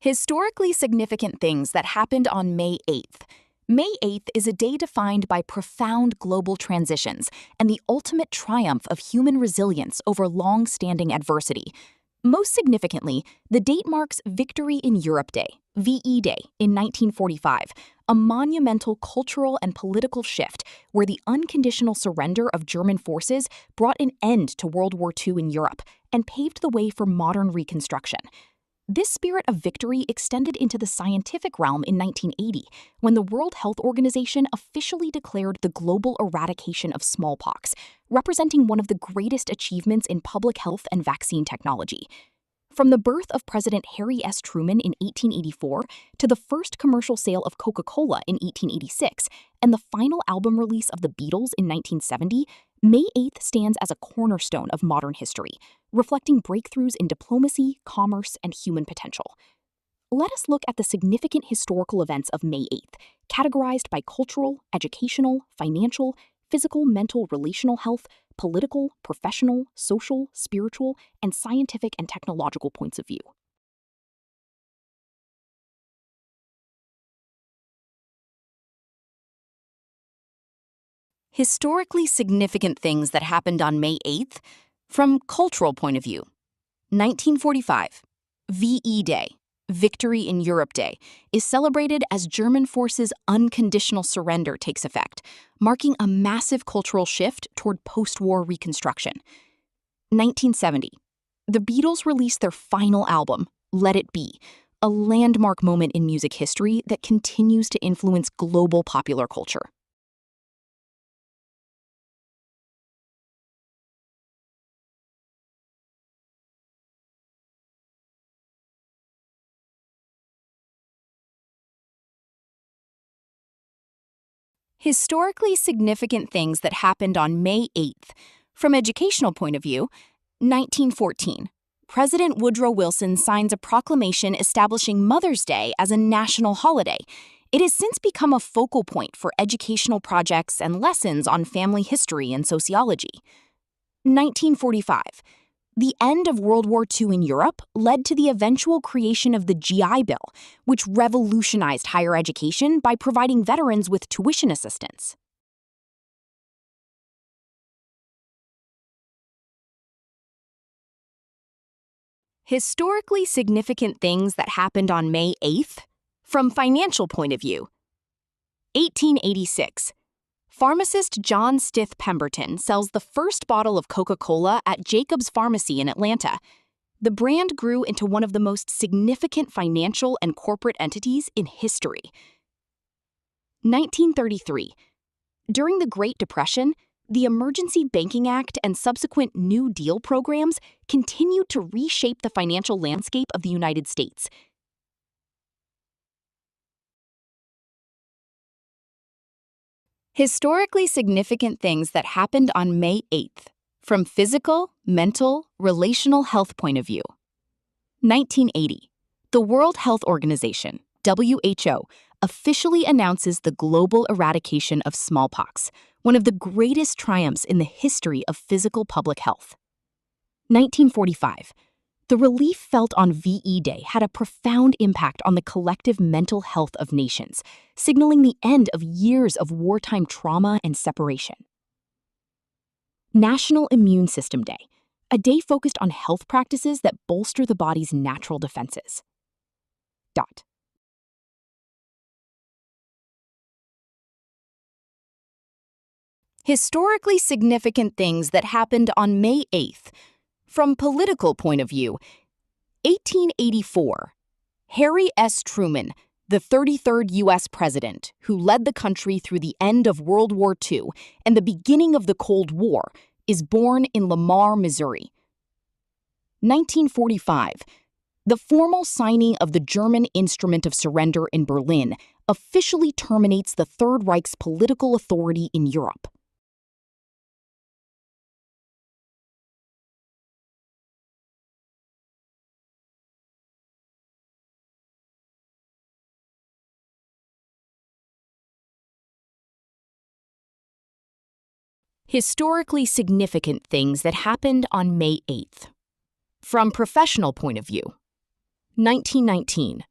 Historically significant things that happened on May 8th. May 8th is a day defined by profound global transitions and the ultimate triumph of human resilience over long-standing adversity. Most significantly, the date marks Victory in Europe Day, VE Day, in 1945, a monumental cultural and political shift where the unconditional surrender of German forces brought an end to World War II in Europe and paved the way for modern reconstruction. This spirit of victory extended into the scientific realm in 1980, when the World Health Organization officially declared the global eradication of smallpox, representing one of the greatest achievements in public health and vaccine technology. From the birth of President Harry S. Truman in 1884 to the first commercial sale of Coca-Cola in 1886 and the final album release of the Beatles in 1970, May 8th stands as a cornerstone of modern history, reflecting breakthroughs in diplomacy, commerce, and human potential. Let us look at the significant historical events of May 8th, categorized by cultural, educational, financial, physical, mental, relational health, political, professional, social, spiritual, and scientific and technological points of view. Historically significant things that happened on May 8th, from cultural point of view. 1945, VE Day, Victory in Europe Day, is celebrated as German forces' unconditional surrender takes effect, marking a massive cultural shift toward post-war reconstruction. 1970, the Beatles released their final album, Let It Be, a landmark moment in music history that continues to influence global popular culture. Historically significant things that happened on May 8th. From educational point of view, 1914. President Woodrow Wilson signs a proclamation establishing Mother's Day as a national holiday. It has since become a focal point for educational projects and lessons on family history and sociology. 1945. The end of World War II in Europe led to the eventual creation of the GI Bill, which revolutionized higher education by providing veterans with tuition assistance. Historically significant things that happened on May 8th? From financial point of view. 1886. Pharmacist John Stith Pemberton sells the first bottle of Coca-Cola at Jacobs Pharmacy in Atlanta. The brand grew into one of the most significant financial and corporate entities in history. 1933. During the Great Depression, the Emergency Banking Act and subsequent New Deal programs continued to reshape the financial landscape of the United States. Historically significant things that happened on May 8th, from physical, mental, relational health point of view. 1980. The World Health Organization, WHO, officially announces the global eradication of smallpox, one of the greatest triumphs in the history of physical public health. 1945. The relief felt on VE Day had a profound impact on the collective mental health of nations, signaling the end of years of wartime trauma and separation. National Immune System Day, a day focused on health practices that bolster the body's natural defenses. Historically significant things that happened on May 8th. From political point of view, 1884. Harry S. Truman, the 33rd U.S. president, who led the country through the end of World War II and the beginning of the Cold War, is born in Lamar, Missouri. 1945. The formal signing of the German Instrument of Surrender in Berlin officially terminates the Third Reich's political authority in Europe. Historically significant things that happened on May 8th. From professional point of view. 1919.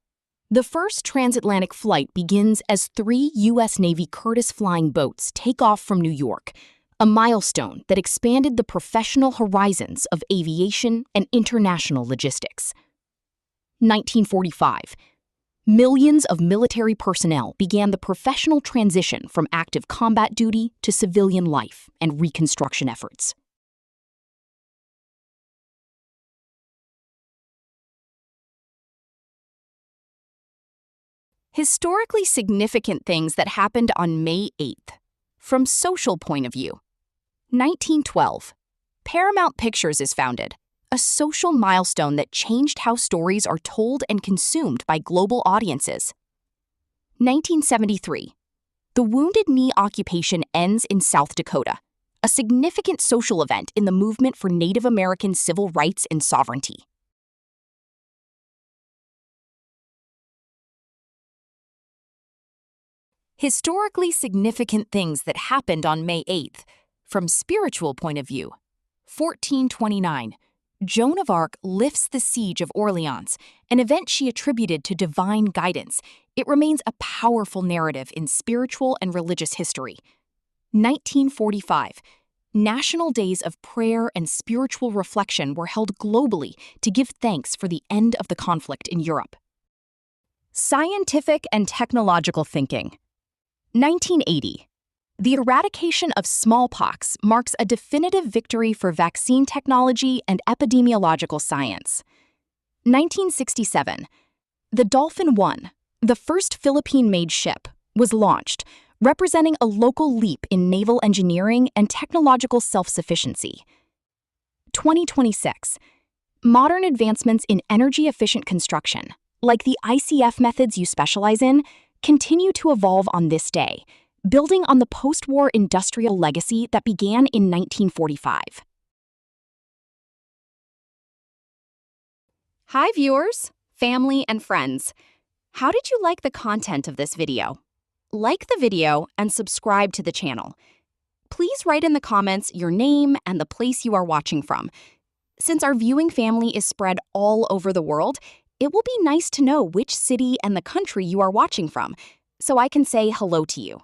The first transatlantic flight begins as 3 U.S. Navy Curtiss flying boats take off from New York, a milestone that expanded the professional horizons of aviation and international logistics. 1945. Millions of military personnel began the professional transition from active combat duty to civilian life and reconstruction efforts. Historically significant things that happened on May 8th. From social point of view. 1912. Paramount Pictures is founded, a social milestone that changed how stories are told and consumed by global audiences. 1973. The Wounded Knee occupation ends in South Dakota, a significant social event in the movement for Native American civil rights and sovereignty. Historically significant things that happened on May 8th. From spiritual point of view. 1429. Joan of Arc lifts the siege of Orleans, an event she attributed to divine guidance. It remains a powerful narrative in spiritual and religious history. 1945. National days of prayer and spiritual reflection were held globally to give thanks for the end of the conflict in Europe. Scientific and technological thinking. 1980. The eradication of smallpox marks a definitive victory for vaccine technology and epidemiological science. 1967. The Dolphin 1, the first Philippine-made ship, was launched, representing a local leap in naval engineering and technological self-sufficiency. 2026. Modern advancements in energy-efficient construction, like the ICF methods you specialize in, continue to evolve on this day, building on the post-war industrial legacy that began in 1945. Hi viewers, family, and friends. How did you like the content of this video? Like the video and subscribe to the channel. Please write in the comments your name and the place you are watching from. Since our viewing family is spread all over the world, it will be nice to know which city and the country you are watching from, so I can say hello to you.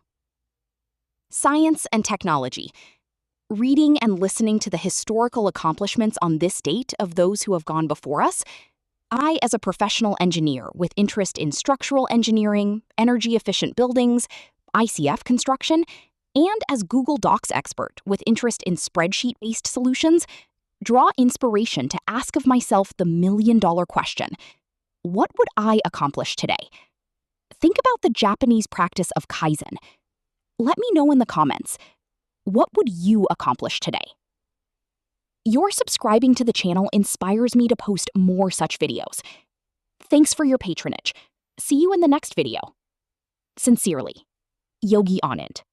Science and technology. Reading and listening to the historical accomplishments on this date of those who have gone before us, I, as a professional engineer with interest in structural engineering, energy-efficient buildings, ICF construction, and as Google Docs expert with interest in spreadsheet-based solutions, draw inspiration to ask of myself the million-dollar question: what would I accomplish today? Think about the Japanese practice of Kaizen. Let me know in the comments, what would you accomplish today? Your subscribing to the channel inspires me to post more such videos. Thanks for your patronage. See you in the next video. Sincerely, Yogi Anand.